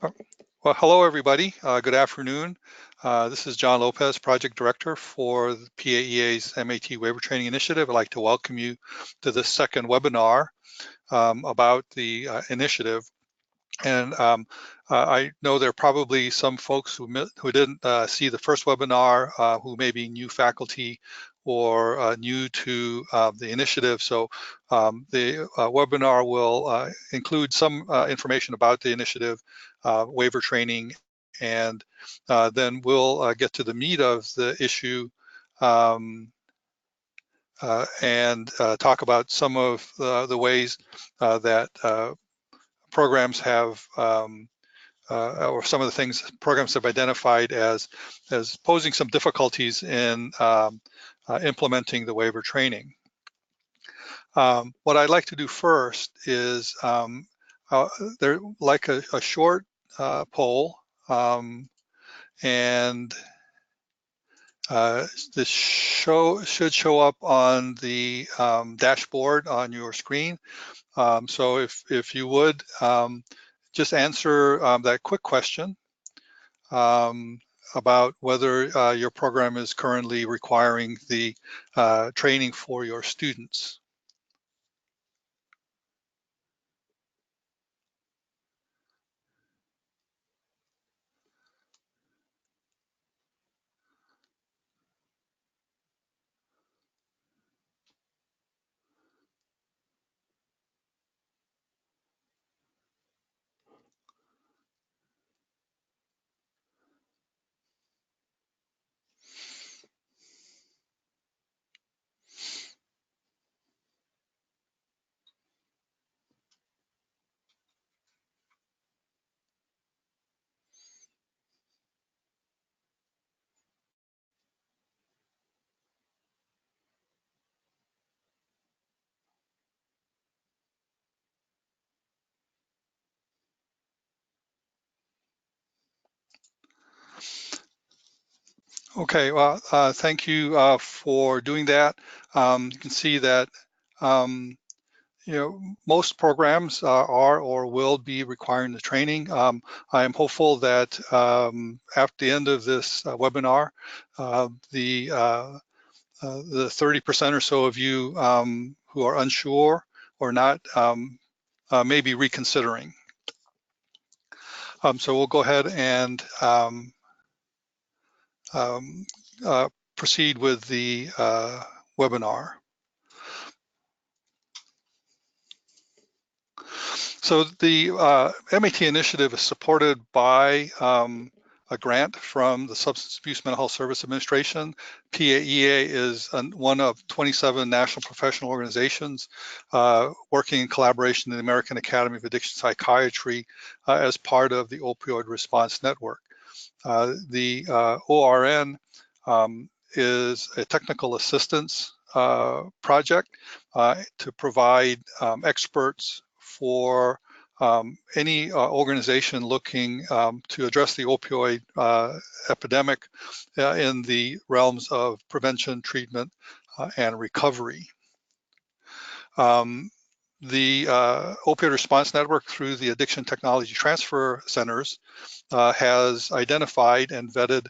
Well, hello, everybody. Good afternoon. This is John Lopes, Project Director for the PAEA's MAT Waiver Training Initiative. I'd like to welcome you to this second webinar about the initiative. And I know there are probably some folks who didn't see the first webinar who may be new faculty or new to the initiative. So the webinar will include some information about the initiative, waiver training, and then we'll get to the meat of the issue and talk about some of the ways that programs have or some of the things programs have identified as posing some difficulties in implementing the waiver training. What I'd like to do first is there like a short poll, and this should show up on the dashboard on your screen. So if you would just answer that quick question about whether your program is currently requiring the training for your students. Okay, well, thank you for doing that. You can see that most programs are or will be requiring the training. I am hopeful that after the end of this webinar, the 30% or so of you who are unsure or not may be reconsidering. So we'll go ahead and proceed with the webinar. So the MAT initiative is supported by a grant from the Substance Abuse Mental Health Service Administration. PAEA is one of 27 national professional organizations working in collaboration with the American Academy of Addiction Psychiatry as part of the Opioid Response Network. The ORN is a technical assistance project to provide experts for any organization looking to address the opioid epidemic in the realms of prevention, treatment, and recovery. The Opioid Response Network, through the Addiction Technology Transfer Centers, has identified and vetted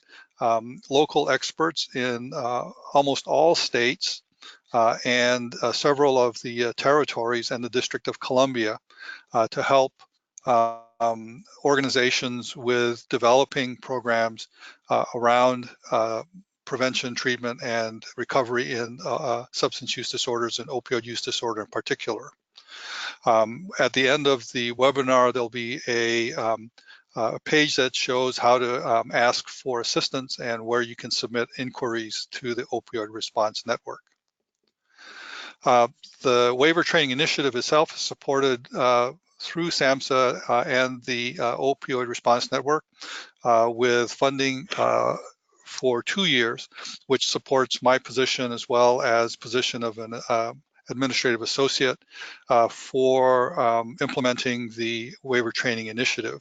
local experts in almost all states and several of the territories and the District of Columbia to help organizations with developing programs around prevention, treatment, and recovery in substance use disorders and opioid use disorder in particular. At the end of the webinar, there'll be a page that shows how to ask for assistance and where you can submit inquiries to the Opioid Response Network. The Waiver Training Initiative itself is supported through SAMHSA and the Opioid Response Network with funding for 2 years, which supports my position as well as position of an administrative associate for implementing the Waiver Training Initiative.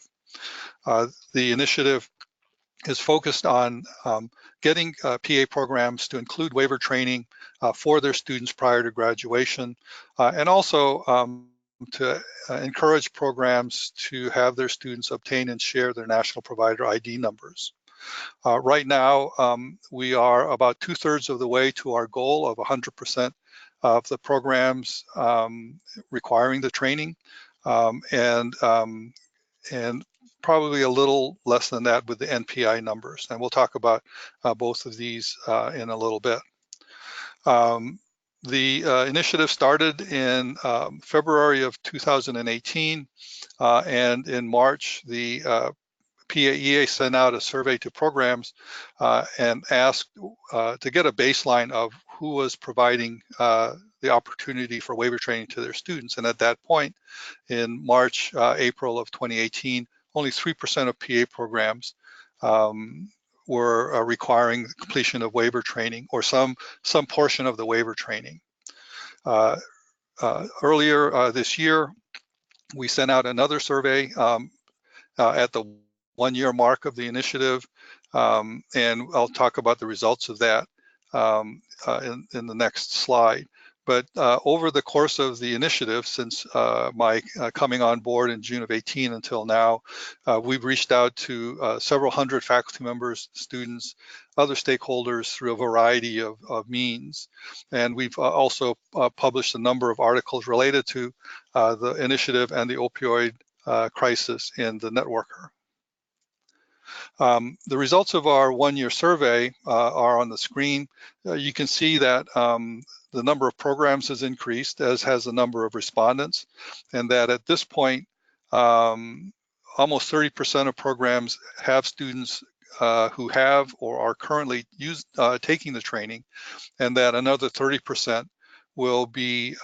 The initiative is focused on getting PA programs to include waiver training for their students prior to graduation, and also to encourage programs to have their students obtain and share their national provider ID numbers. Right now, we are about 2/3 of the way to our goal of 100% of the programs requiring the training, and probably a little less than that with the NPI numbers. And we'll talk about both of these in a little bit. The initiative started in February of 2018, and in March, the PAEA sent out a survey to programs and asked to get a baseline of who was providing the opportunity for waiver training to their students. And at that point, in March, April of 2018, only 3% of PA programs were requiring the completion of waiver training or some portion of the waiver training. Earlier this year, we sent out another survey at the 1-year mark of the initiative, and I'll talk about the results of that in the next slide. But over the course of the initiative, since my coming on board in June of 18 until now, we've reached out to several hundred faculty members, students, other stakeholders through a variety of means. And we've also published a number of articles related to the initiative and the opioid crisis in the Networker. The results of our 1-year survey are on the screen. You can see that the number of programs has increased, as has the number of respondents, and that at this point, almost 30% of programs have students who have or are currently taking the training, and that another 30% will be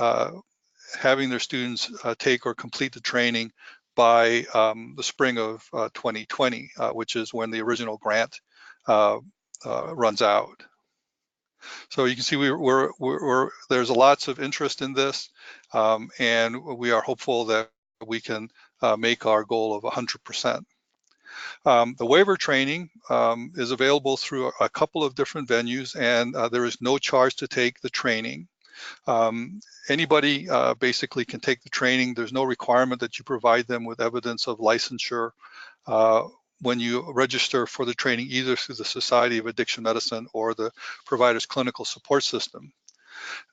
having their students take or complete the training by the spring of 2020, which is when the original grant runs out. So you can see there's lots of interest in this, and we are hopeful that we can make our goal of 100%. The waiver training is available through a couple of different venues, and there is no charge to take the training. Anybody basically can take the training. There's no requirement that you provide them with evidence of licensure when you register for the training, either through the Society of Addiction Medicine or the provider's clinical support system.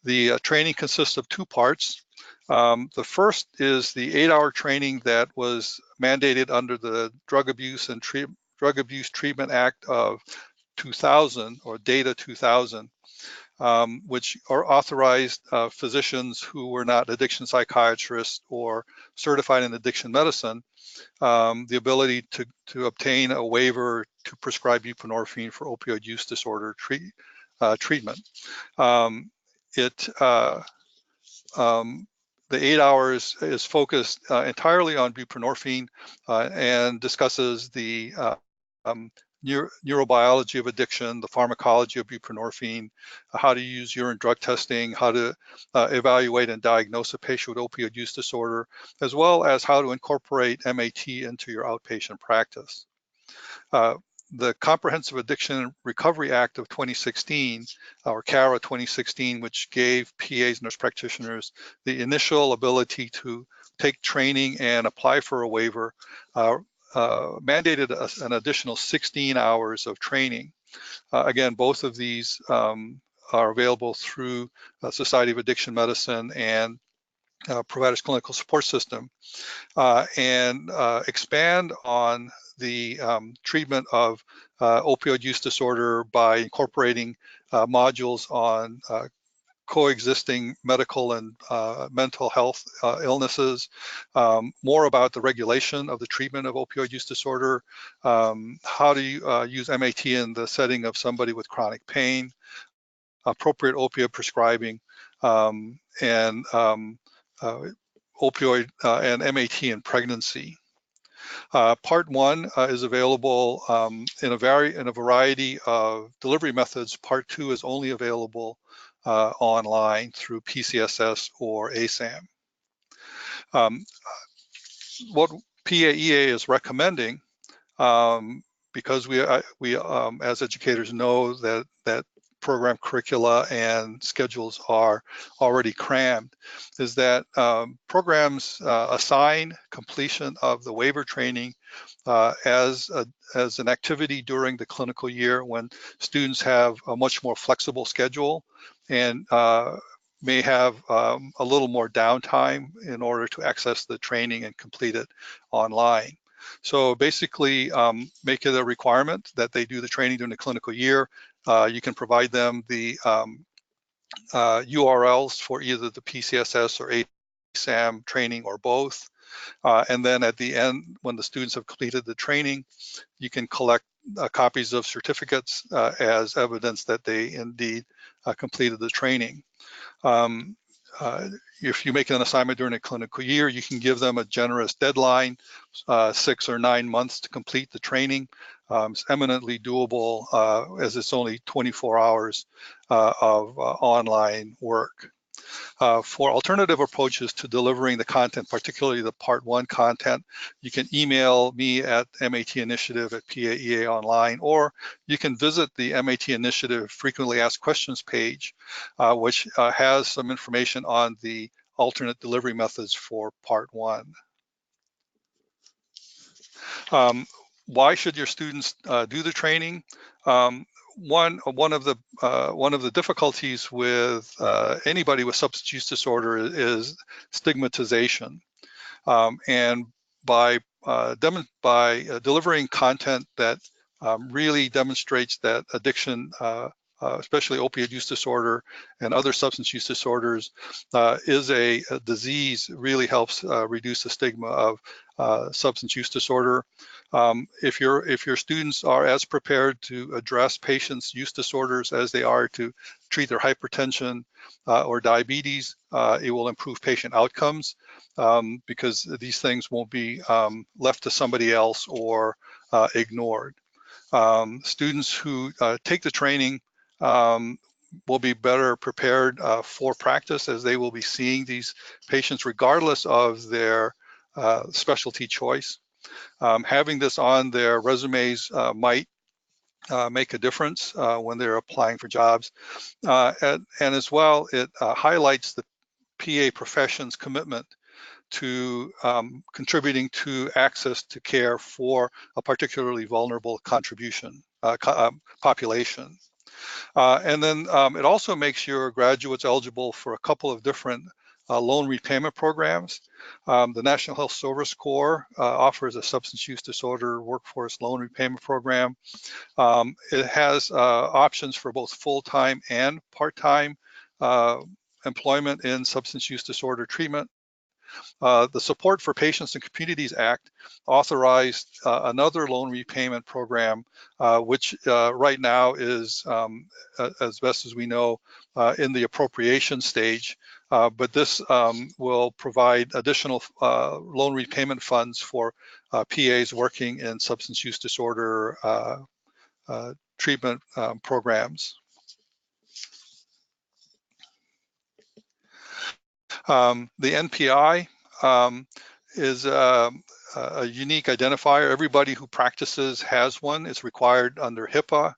The training consists of 2 parts. The first is the 8-hour training that was mandated under the Drug Abuse Treatment Act of 2000, or DATA 2000. Which are authorized physicians who were not addiction psychiatrists or certified in addiction medicine, the ability to obtain a waiver to prescribe buprenorphine for opioid use disorder treatment. The 8 hours is focused entirely on buprenorphine and discusses the neurobiology of addiction, the pharmacology of buprenorphine, how to use urine drug testing, how to evaluate and diagnose a patient with opioid use disorder, as well as how to incorporate MAT into your outpatient practice. The Comprehensive Addiction Recovery Act of 2016, or CARA 2016, which gave PAs, nurse practitioners, the initial ability to take training and apply for a waiver, mandated an additional 16 hours of training. Again, both of these are available through Society of Addiction Medicine and Providers Clinical Support System, and expand on the treatment of opioid use disorder by incorporating modules on coexisting medical and mental health illnesses, more about the regulation of the treatment of opioid use disorder, how to use MAT in the setting of somebody with chronic pain, appropriate opioid prescribing, and opioid and MAT in pregnancy. Part 1 is available in a variety of delivery methods. Part 2 is only available online through PCSS or ASAM. What PAEA is recommending, because we as educators know that program curricula and schedules are already crammed, is that programs assign completion of the waiver training as an activity during the clinical year when students have a much more flexible schedule and may have a little more downtime in order to access the training and complete it online. So basically make it a requirement that they do the training during the clinical year. You can provide them the URLs for either the PCSS or ASAM training or both. And then at the end, when the students have completed the training, you can collect copies of certificates as evidence that they indeed completed the training. If you make an assignment during a clinical year, you can give them a generous deadline, 6 or 9 months to complete the training. It's eminently doable as it's only 24 hours of online work. For alternative approaches to delivering the content, particularly the Part 1 content, you can email me at matinitiative@PAEA online, or you can visit the MAT Initiative Frequently Asked Questions page, which has some information on the alternate delivery methods for Part 1. Why should your students do the training? One of the difficulties with anybody with substance use disorder is stigmatization, and by delivering content that really demonstrates that addiction, especially opioid use disorder and other substance use disorders, is a disease, really helps reduce the stigma of substance use disorder. If your students are as prepared to address patients' use disorders as they are to treat their hypertension or diabetes, it will improve patient outcomes because these things won't be left to somebody else or ignored. Students who take the training will be better prepared for practice, as they will be seeing these patients regardless of their specialty choice. Having this on their resumes might make a difference when they're applying for jobs. And as well, it highlights the PA profession's commitment to contributing to access to care for a particularly vulnerable population. And then it also makes your graduates eligible for a couple of different loan repayment programs. The National Health Service Corps offers a substance use disorder workforce loan repayment program. It has options for both full-time and part-time employment in substance use disorder treatment. The Support for Patients and Communities Act authorized another loan repayment program, which right now is, as best as we know, in the appropriation stage. But this will provide additional loan repayment funds for PAs working in substance use disorder treatment programs. The NPI is a unique identifier. Everybody who practices has one. It's required under HIPAA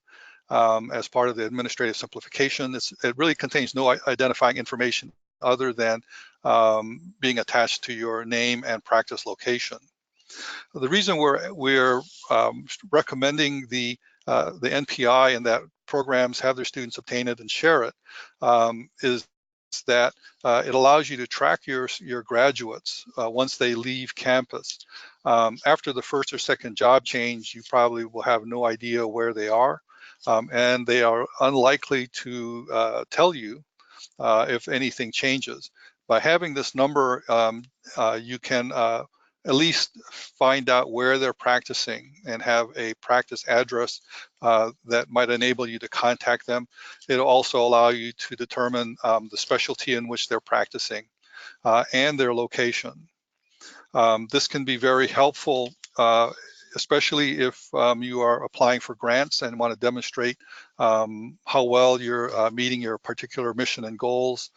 as part of the administrative simplification. It really contains no identifying information other than being attached to your name and practice location. The reason we're recommending the NPI and that programs have their students obtain it and share it is that it allows you to track your graduates once they leave campus. After the first or second job change, you probably will have no idea where they are, and they are unlikely to tell you if anything changes. By having this number, you can at least find out where they're practicing and have a practice address that might enable you to contact them. It'll also allow you to determine the specialty in which they're practicing and their location. This can be very helpful, especially if you are applying for grants and want to demonstrate how well you're meeting your particular mission and goals,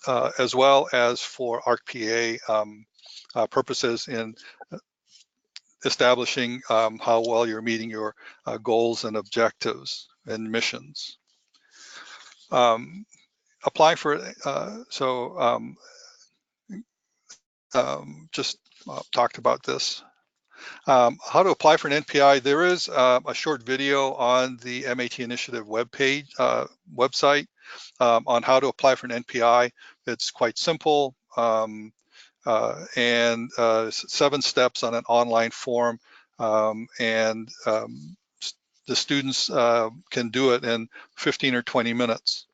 as well as for ARC-PA purposes in establishing how well you're meeting your goals and objectives. admissions. Apply for, just talked about this. How to apply for an NPI. There is a short video on the MAT Initiative website on how to apply for an NPI. It's quite simple, and 7 steps on an online form, and the students can do it in 15 or 20 minutes.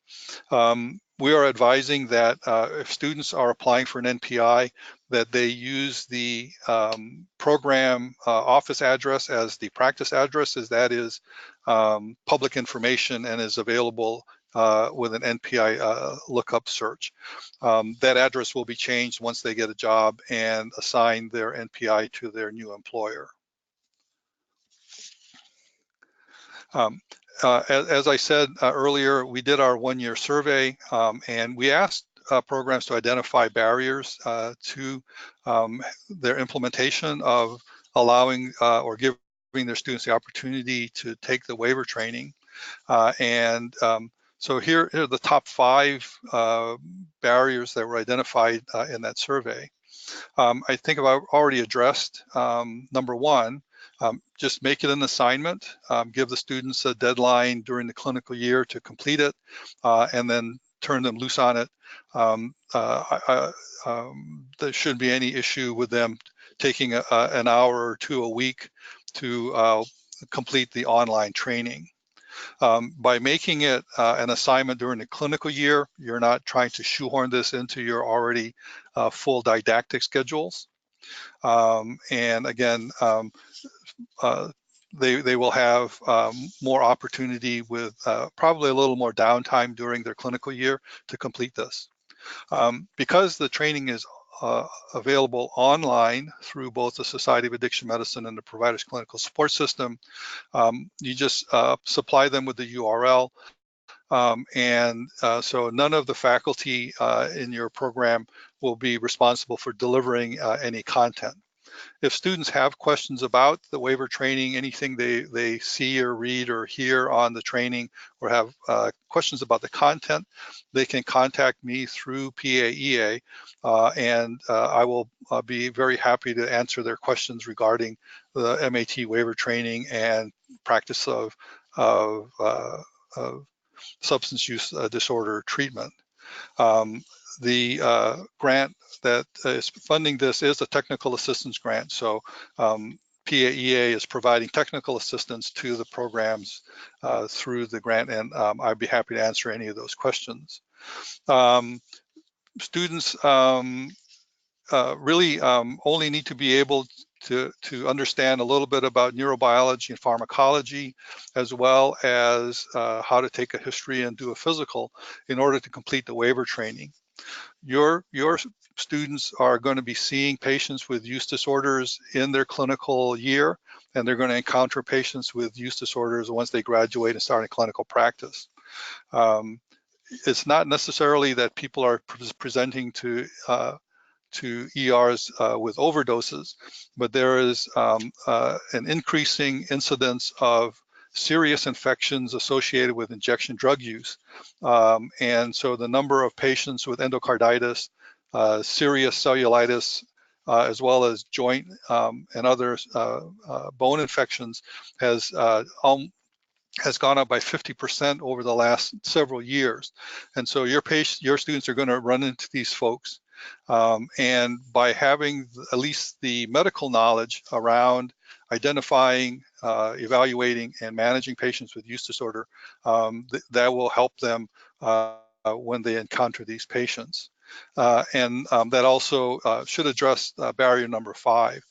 We are advising that if students are applying for an NPI, that they use the program office address as the practice address, as that is public information and is available with an NPI lookup search. That address will be changed once they get a job and assign their NPI to their new employer. As I said earlier, we did our 1-year survey, and we asked programs to identify barriers to their implementation of allowing or giving their students the opportunity to take the waiver training. So here are the top 5 barriers that were identified in that survey. I think I've already addressed number 1. Just make it an assignment, give the students a deadline during the clinical year to complete it, and then turn them loose on it. There shouldn't be any issue with them taking an hour or 2 a week to complete the online training. By making it an assignment during the clinical year, you're not trying to shoehorn this into your already full didactic schedules. And again, they will have more opportunity with probably a little more downtime during their clinical year to complete this. Because the training is available online through both the Society of Addiction Medicine and the Providers Clinical Support System, you just supply them with the URL. So none of the faculty in your program will be responsible for delivering any content. If students have questions about the waiver training, anything they see or read or hear on the training, or have questions about the content, they can contact me through PAEA, and I will be very happy to answer their questions regarding the MAT waiver training and practice of substance use disorder treatment. The grant that is funding this is a technical assistance grant. So PAEA is providing technical assistance to the programs through the grant, and I'd be happy to answer any of those questions. Students really only need to be able to understand a little bit about neurobiology and pharmacology, as well as how to take a history and do a physical in order to complete the waiver training. Your students are going to be seeing patients with use disorders in their clinical year, and they're going to encounter patients with use disorders once they graduate and start in clinical practice. It's not necessarily that people are presenting to ERs with overdoses, but there is an increasing incidence of serious infections associated with injection drug use. And so the number of patients with endocarditis, serious cellulitis, as well as joint and other bone infections has gone up by 50% over the last several years. And so your students are going to run into these folks. And by having at least the medical knowledge around identifying, evaluating, and managing patients with use disorder, that will help them when they encounter these patients. And that also should address barrier number 5.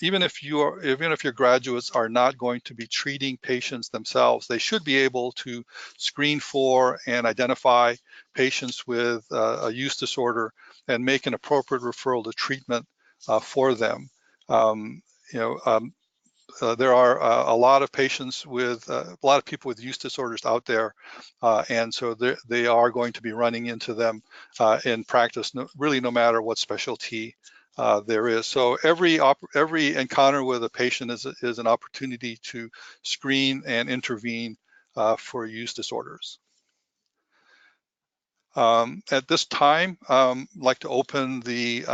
Even if your graduates are not going to be treating patients themselves, they should be able to screen for and identify patients with a use disorder and make an appropriate referral to treatment for them. There are a lot of patients with a lot of people with use disorders out there, and so they are going to be running into them in practice, really no matter what specialty there is. So every encounter with a patient is an opportunity to screen and intervene for use disorders. At this time, I'd like to open the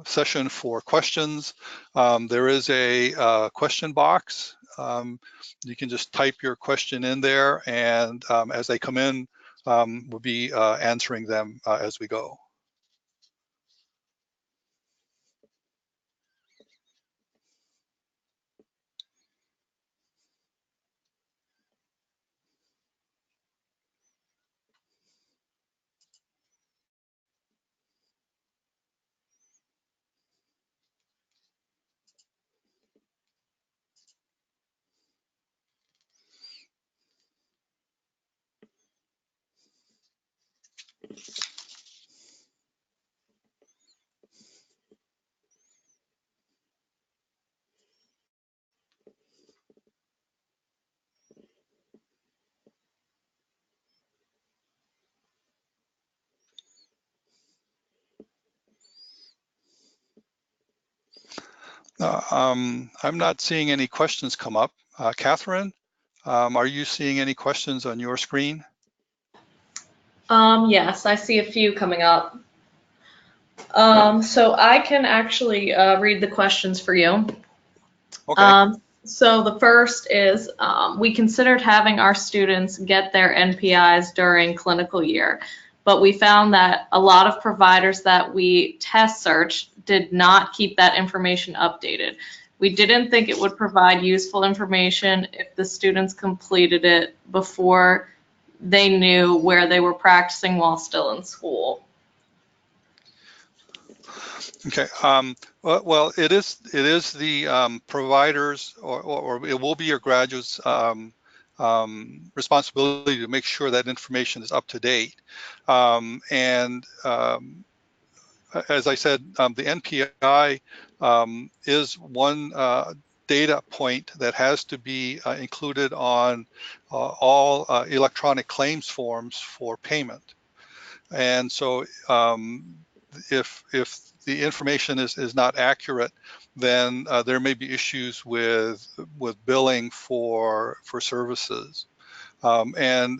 session for questions. There is a question box. You can just type your question in there, and as they come in, we'll be answering them as we go. I'm not seeing any questions come up. Catherine, are you seeing any questions on your screen? Yes, I see a few coming up. So I can actually read the questions for you. Okay. So the first is, we considered having our students get their NPIs during clinical year, but we found that a lot of providers that we test searched did not keep that information updated. We didn't think it would provide useful information if the students completed it before they knew where they were practicing while still in school. Okay. Well, it is the providers, or it will be your graduates' responsibility to make sure that information is up to date. And as I said, the NPI is one data point that has to be included on all electronic claims forms for payment. And so if the information is not accurate, then there may be issues with billing for services. And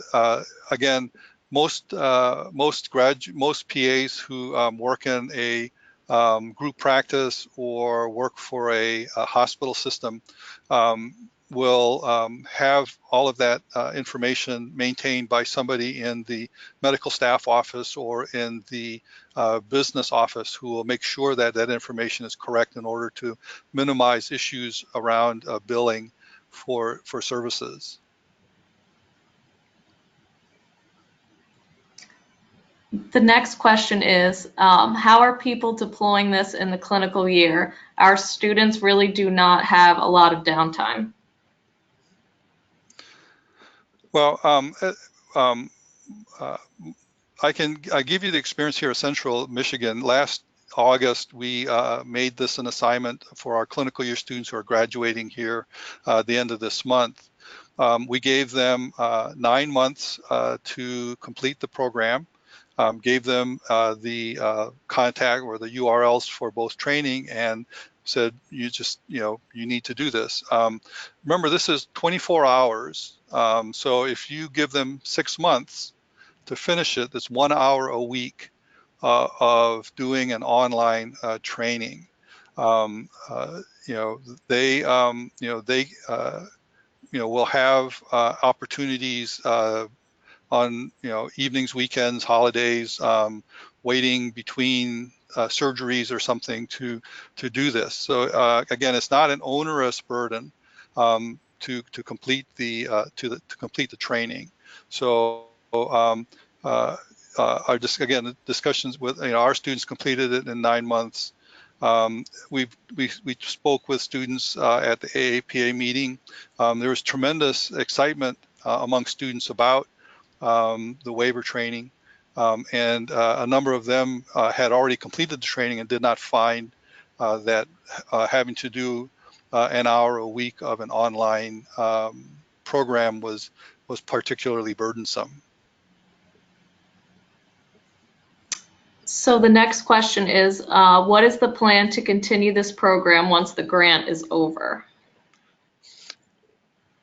again, most PAs who work in a group practice or work for a hospital system will have all of that information maintained by somebody in the medical staff office or in the business office, who will make sure that that information is correct in order to minimize issues around billing for services. The next question is, how are people deploying this in the clinical year? Our students really do not have a lot of downtime. Well, uh, I give you the experience here at Central Michigan. Last August, we made this an assignment for our clinical year students who are graduating here at the end of this month. We gave them 9 months to complete the program, gave them the contact or the URLs for both training, and said, you need to do this. Remember, this is 24 hours. So if you give them 6 months to finish it, that's 1 hour a week of doing an online training. They will have opportunities on evenings, weekends, holidays, waiting between surgeries or something to do this. So again, it's not an onerous burden to complete the complete the training. So again, discussions with our students completed it in 9 months. We spoke with students at the AAPA meeting. There was tremendous excitement among students about the waiver training, and a number of them had already completed the training and did not find that having to do an hour a week of an online program was particularly burdensome. So the next question is, what is the plan to continue this program once the grant is over?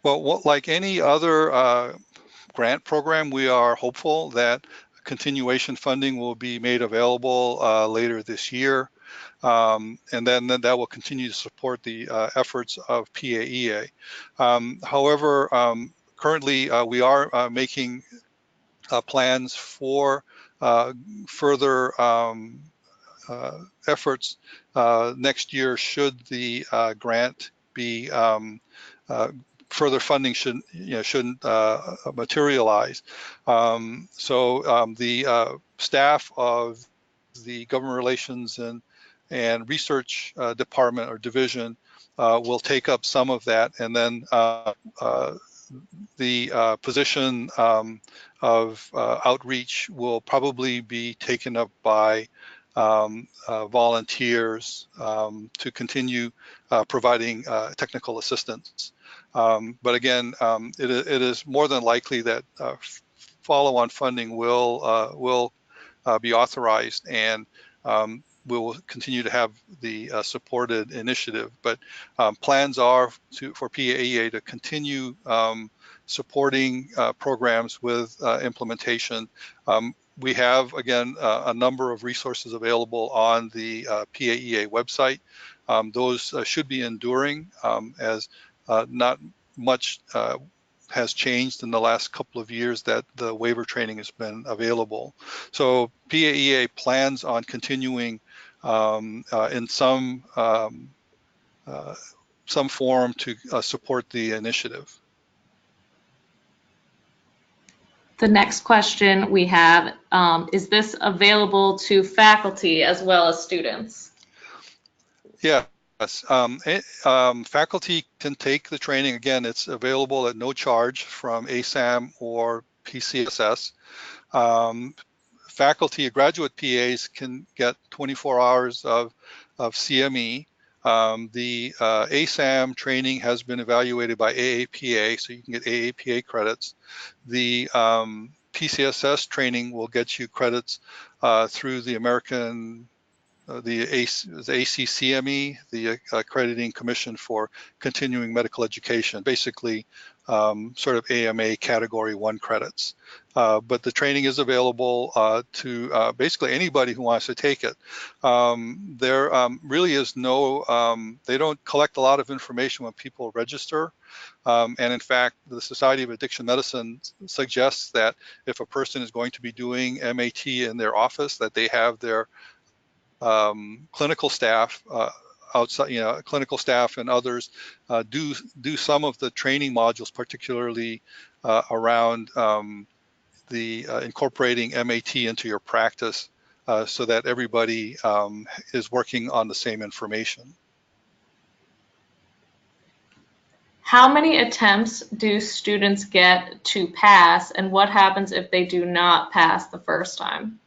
Well, like any other grant program, we are hopeful that continuation funding will be made available later this year. And then that will continue to support the efforts of PAEA. However, currently we are making plans for further efforts next year should the grant be further funding shouldn't materialize. The staff of the government relations and research department or division will take up some of that, and then the position of outreach will probably be taken up by volunteers to continue providing technical assistance. But again, it is more than likely that follow-on funding will be authorized, and we will continue to have the supported initiative. But plans are for PAEA to continue supporting programs with implementation. We have, again, a number of resources available on the PAEA website. Those should be enduring, as not much has changed in the last couple of years that the waiver training has been available. So PAEA plans on continuing in some form to support the initiative. The next question we have, is this available to faculty as well as students? Yes, faculty can take the training. Again, it's available at no charge from ASAM or PCSS. Faculty, graduate PAs can get 24 hours of CME. The ASAM training has been evaluated by AAPA, so you can get AAPA credits. The PCSS training will get you credits through the American the ACCME, the Accrediting Commission for Continuing Medical Education, basically sort of AMA Category 1 credits. But the training is available to basically anybody who wants to take it. There really is no, they don't collect a lot of information when people register. And in fact, the Society of Addiction Medicine suggests that if a person is going to be doing MAT in their office, that they have their clinical staff outside, clinical staff and others do some of the training modules, particularly around the incorporating MAT into your practice, so that everybody is working on the same information. How many attempts do students get to pass, and what happens if they do not pass the first time?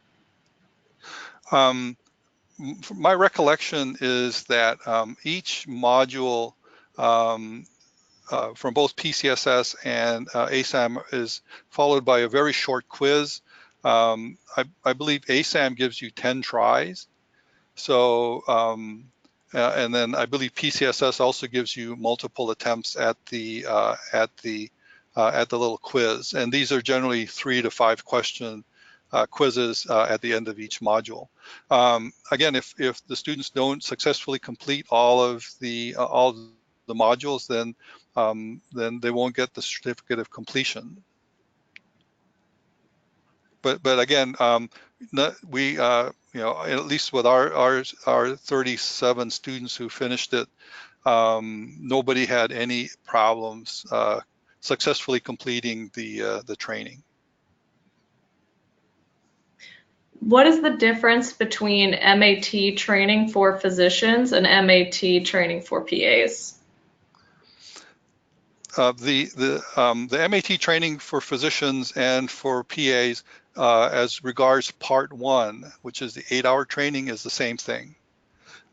My recollection is that each module from both PCSS and ASAM is followed by a very short quiz. I believe ASAM gives you 10 tries. So, and then I believe PCSS also gives you multiple attempts at the little quiz. And these are generally 3 to 5 question quizzes at the end of each module. Again, if the students don't successfully complete all of the modules, then they won't get the certificate of completion. But again, we at least with our 37 students who finished it, nobody had any problems successfully completing the training. What is the difference between MAT training for physicians and MAT training for PAs? The MAT training for physicians and for PAs, as regards part 1, which is the 8-hour training, is the same thing.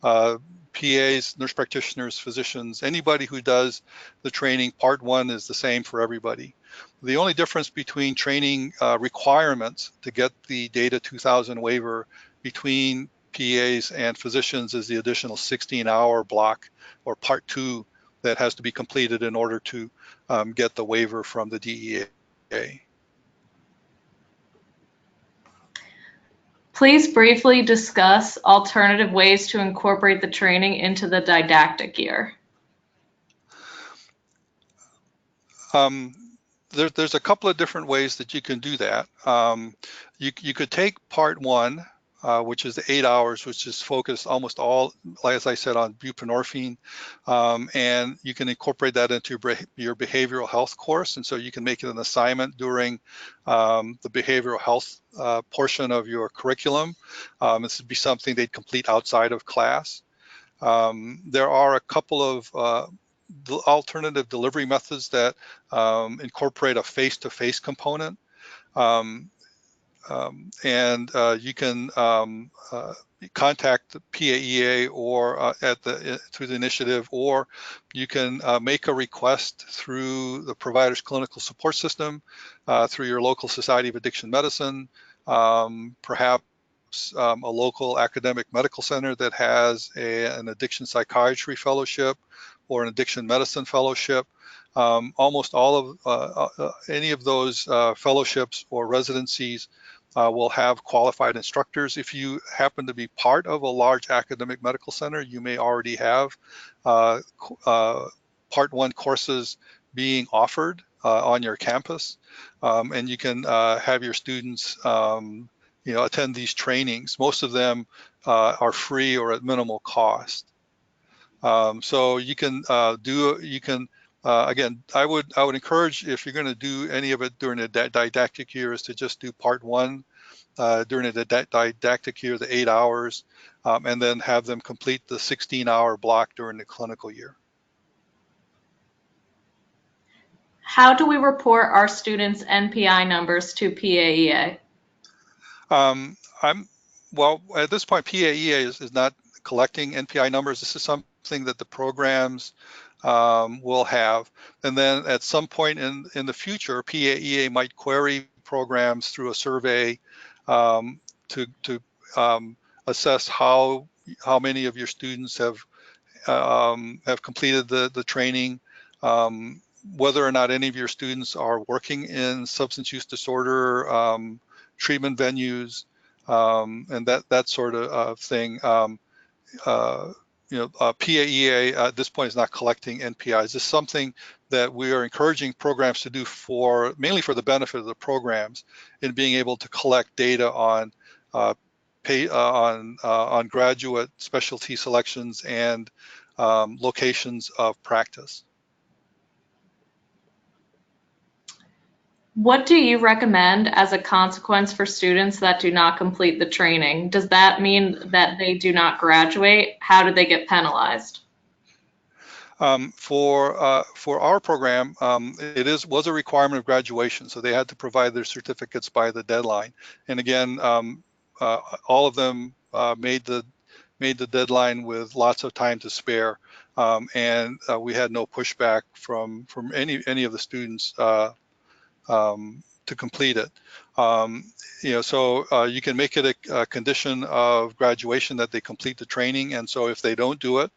PAs, nurse practitioners, physicians, anybody who does the training, part 1 is the same for everybody. The only difference between training requirements to get the Data 2000 waiver between PAs and physicians is the additional 16-hour block, or part 2 that has to be completed in order to get the waiver from the DEA. Please briefly discuss alternative ways to incorporate the training into the didactic year. There's a couple of different ways that you can do that. You could take part one, which is the 8 hours, which is focused almost all, as I said, on buprenorphine, and you can incorporate that into your behavioral health course, and so you can make it an assignment during the behavioral health portion of your curriculum. This would be something they'd complete outside of class. There are a couple of alternative delivery methods that incorporate a face-to-face component. You can contact the PAEA or through the initiative, or you can make a request through the provider's clinical support system, through your local Society of Addiction Medicine, perhaps a local academic medical center that has an addiction psychiatry fellowship or an addiction medicine fellowship. Almost all of any of those fellowships or residencies will have qualified instructors. If you happen to be part of a large academic medical center, you may already have part one courses being offered on your campus, and you can have your students attend these trainings. Most of them are free or at minimal cost. So you can again, I would encourage, if you're going to do any of it during the didactic year, is to just do part one during the didactic year, the 8 hours, and then have them complete the 16-hour block during the clinical year. How do we report our students' NPI numbers to PAEA? Well, at this point, PAEA is not collecting NPI numbers. This is something that the programs will have. And then at some point in the future, PAEA might query programs through a survey to assess how many of your students have completed the training, whether or not any of your students are working in substance use disorder treatment venues, and that sort of thing. PAEA at this point is not collecting NPIs. This is something that we are encouraging programs to do mainly for the benefit of the programs, in being able to collect data on graduate specialty selections and locations of practice. What do you recommend as a consequence for students that do not complete the training? Does that mean that they do not graduate? How do they get penalized? For our program, it was a requirement of graduation, so they had to provide their certificates by the deadline. And again, all of them made the deadline with lots of time to spare, and we had no pushback from any of the students to complete it. So you can make it a condition of graduation that they complete the training, and so if they don't do it,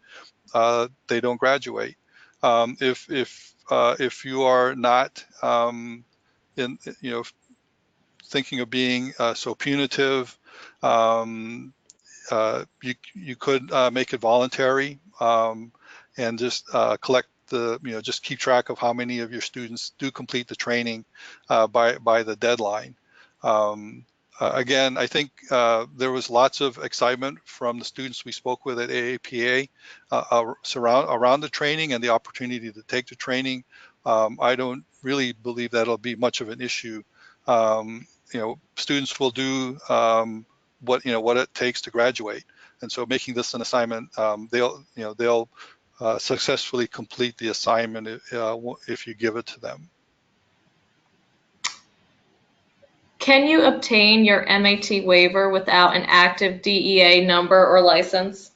they don't graduate. If you are not thinking of being so punitive, you could make it voluntary, and just collect just keep track of how many of your students do complete the training by the deadline. Again, I think there was lots of excitement from the students we spoke with at AAPA around the training and the opportunity to take the training. I don't really believe that'll be much of an issue. Students will do what it takes to graduate, and so making this an assignment, they'll successfully complete the assignment if you give it to them. Can you obtain your MAT waiver without an active DEA number or license?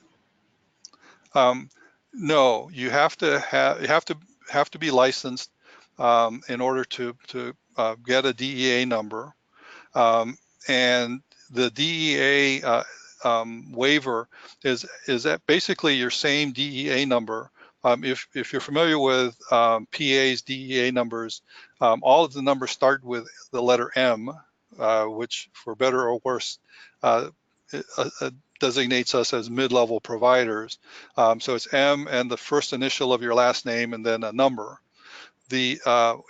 No, you have to be licensed in order to get a DEA number, and the DEA waiver is that basically your same DEA number, if you're familiar with PA's DEA numbers, all of the numbers start with the letter M, which for better or worse designates us as mid-level providers. So it's M and the first initial of your last name and then a number. The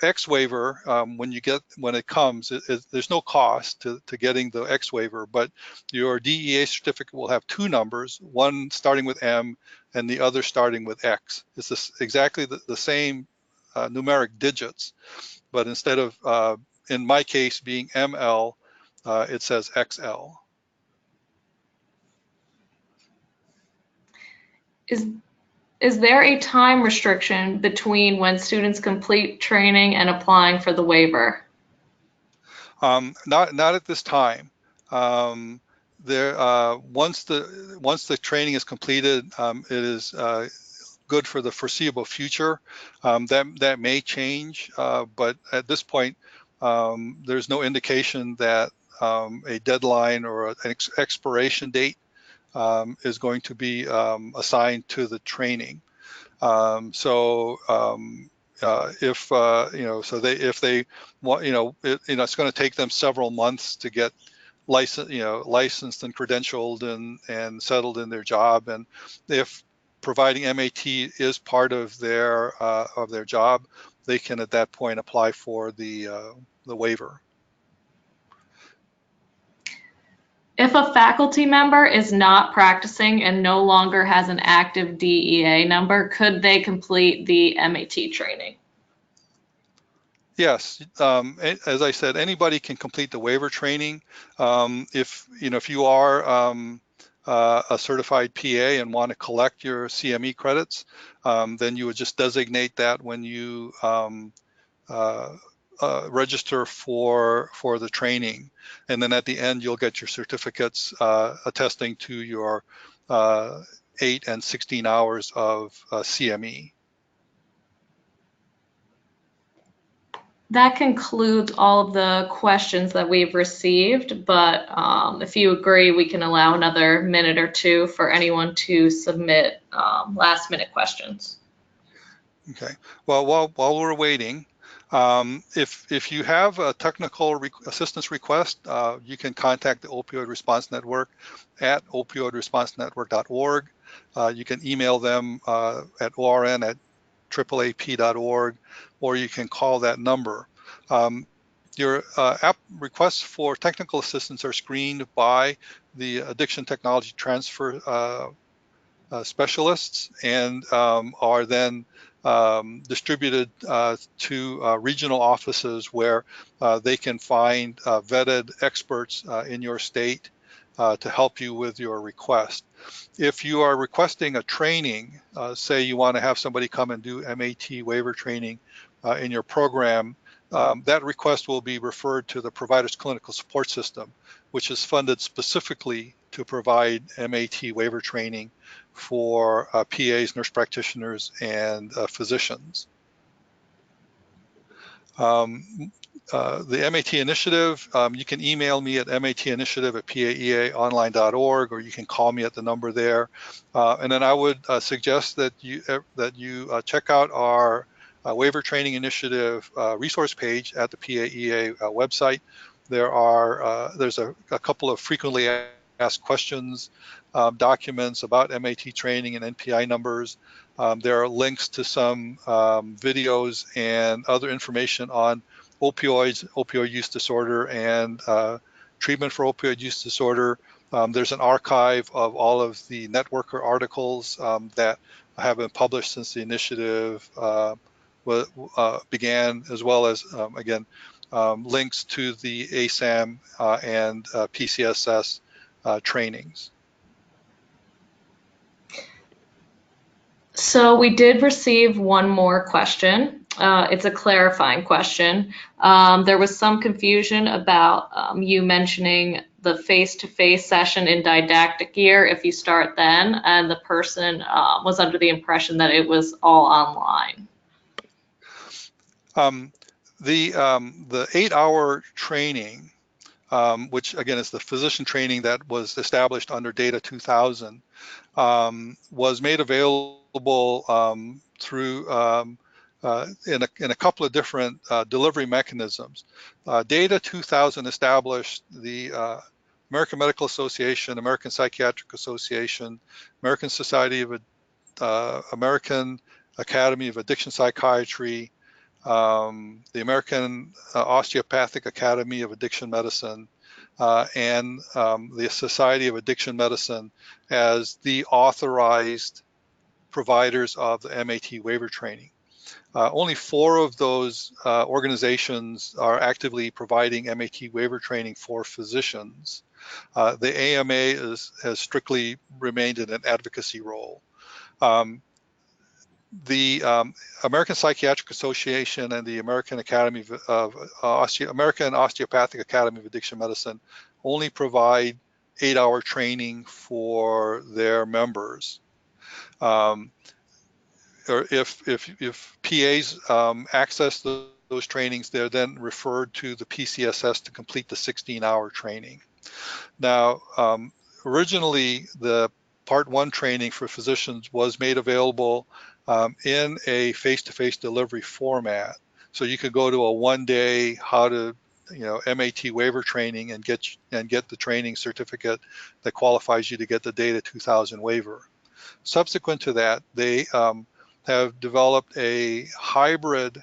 X waiver, when it comes, there's no cost to getting the X waiver, but your DEA certificate will have two numbers, one starting with M and the other starting with X. It's exactly the same numeric digits, but instead of, in my case, being ML, it says XL. Is there a time restriction between when students complete training and applying for the waiver? Not at this time. Once the training is completed, it is good for the foreseeable future. That may change, but at this point, there's no indication that a deadline or an expiration date is going to be assigned to the training. If they want, it's going to take them several months to get licensed and credentialed and settled in their job. And if providing MAT is part of their job, they can at that point apply for the waiver. If a faculty member is not practicing and no longer has an active DEA number, could they complete the MAT training? Yes, as I said, anybody can complete the waiver training. If you are a certified PA and want to collect your CME credits, then you would just designate that when you register for the training, and then at the end you'll get your certificates attesting to your 8 and 16 hours of CME. That concludes all of the questions that we've received, but if you agree, we can allow another minute or two for anyone to submit last-minute questions. Okay. Well, while we're waiting, if you have a technical assistance request, you can contact the Opioid Response Network at opioidresponsenetwork.org. You can email them at orn@aap.org, or you can call that number. Your app requests for technical assistance are screened by the addiction technology transfer specialists and are then distributed to regional offices where they can find vetted experts in your state to help you with your request. If you are requesting a training, say you want to have somebody come and do MAT waiver training in your program, that request will be referred to the provider's clinical support system, which is funded specifically to provide MAT waiver training for PAs, nurse practitioners, and physicians. The MAT initiative, you can email me at matinitiative@paeaonline.org, or you can call me at the number there. And then I would suggest that you check out our waiver training initiative resource page at the PAEA website. There's a couple of frequently asked questions documents about MAT training and NPI numbers. There are links to some videos and other information on opioids, opioid use disorder, and treatment for opioid use disorder. There's an archive of all of the networker articles that have been published since the initiative began, as well as, again, links to the ASAM and PCSS trainings. So we did receive one more question. It's a clarifying question. There was some confusion about you mentioning the face-to-face session in didactic year if you start then, and the person was under the impression that it was all online. The 8-hour training, which again is the physician training that was established under Data 2000, was made available through in a couple of different delivery mechanisms. Data 2000 established the American Medical Association, American Psychiatric Association, American Society of American Academy of Addiction Psychiatry, the American Osteopathic Academy of Addiction Medicine, and the Society of Addiction Medicine as the authorized providers of the MAT waiver training. Only 4 of those organizations are actively providing MAT waiver training for physicians. The AMA has strictly remained in an advocacy role. The American Psychiatric Association and the American Academy of American Osteopathic Academy of Addiction Medicine only provide 8-hour training for their members. Or if PAs access those trainings, they're then referred to the PCSS to complete the 16-hour training. Now, originally the Part 1 training for physicians was made available in a face-to-face delivery format. So you could go to a 1-day how to, MAT waiver training and get the training certificate that qualifies you to get the Data 2000 waiver. Subsequent to that, they have developed a hybrid,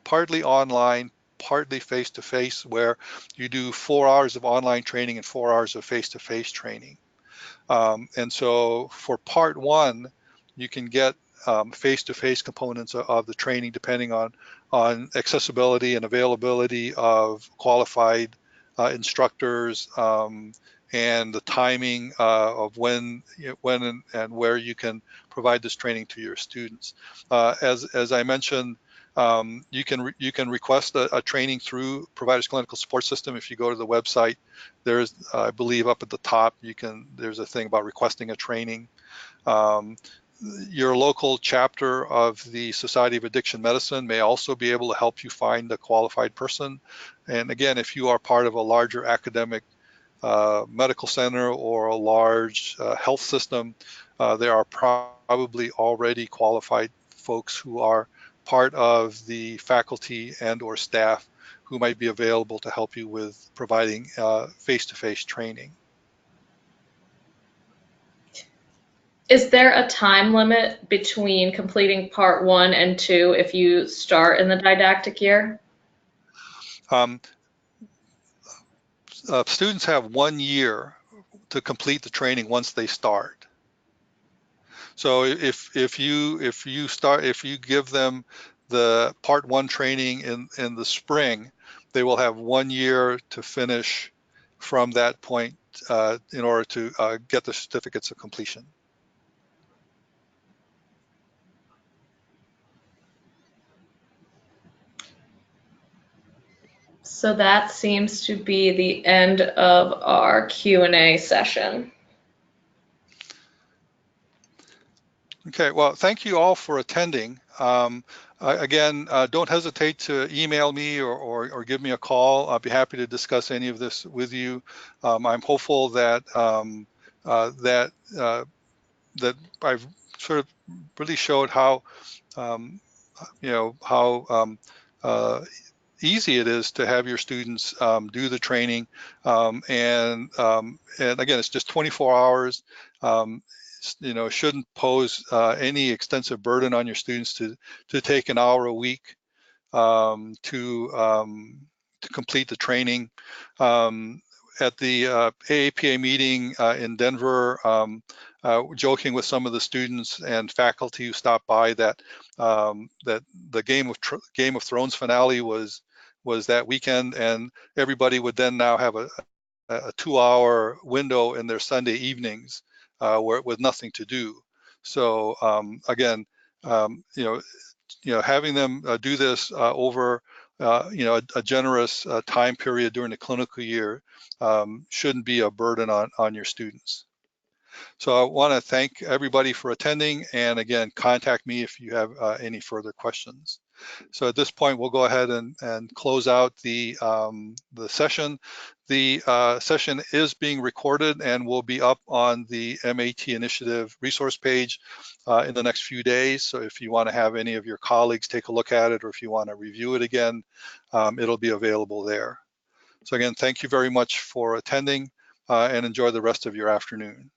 partly online, partly face-to-face, where you do 4 hours of online training and 4 hours of face-to-face training. And so for Part 1, you can get face-to-face components of the training depending on accessibility and availability of qualified instructors, and the timing of when and where you can provide this training to your students. As I mentioned, you can request a training through Providers Clinical Support System. If you go to the website, there's, I believe, up at the top, there's a thing about requesting a training. Your local chapter of the Society of Addiction Medicine may also be able to help you find a qualified person. And again, if you are part of a larger academic medical center or a large health system, there are probably already qualified folks who are part of the faculty and or staff who might be available to help you with providing face-to-face training. Is there a time limit between completing Part 1 and 2 if you start in the didactic year? Students have 1 year to complete the training once they start. So if you give them the Part 1 training in the spring, they will have 1 year to finish from that point in order to get the certificates of completion. So that seems to be the end of our Q&A session. Okay, well, thank you all for attending. Again, don't hesitate to email me or give me a call. I'll be happy to discuss any of this with you. I'm hopeful that that I've sort of really showed how easy it is to have your students do the training, and again, it's just 24 hours. Shouldn't pose any extensive burden on your students to take an hour a week to complete the training. At the AAPA meeting in Denver, joking with some of the students and faculty who stopped by that that the Game of Thrones finale was that weekend, and everybody would then now have a 2-hour window in their Sunday evenings with nothing to do. So again, having them do this over a generous time period during the clinical year shouldn't be a burden on your students. So I want to thank everybody for attending, and again, contact me if you have any further questions. So at this point, we'll go ahead and close out the session. The session is being recorded and will be up on the MAT Initiative resource page in the next few days. So if you want to have any of your colleagues take a look at it, or if you want to review it again, it'll be available there. So again, thank you very much for attending and enjoy the rest of your afternoon.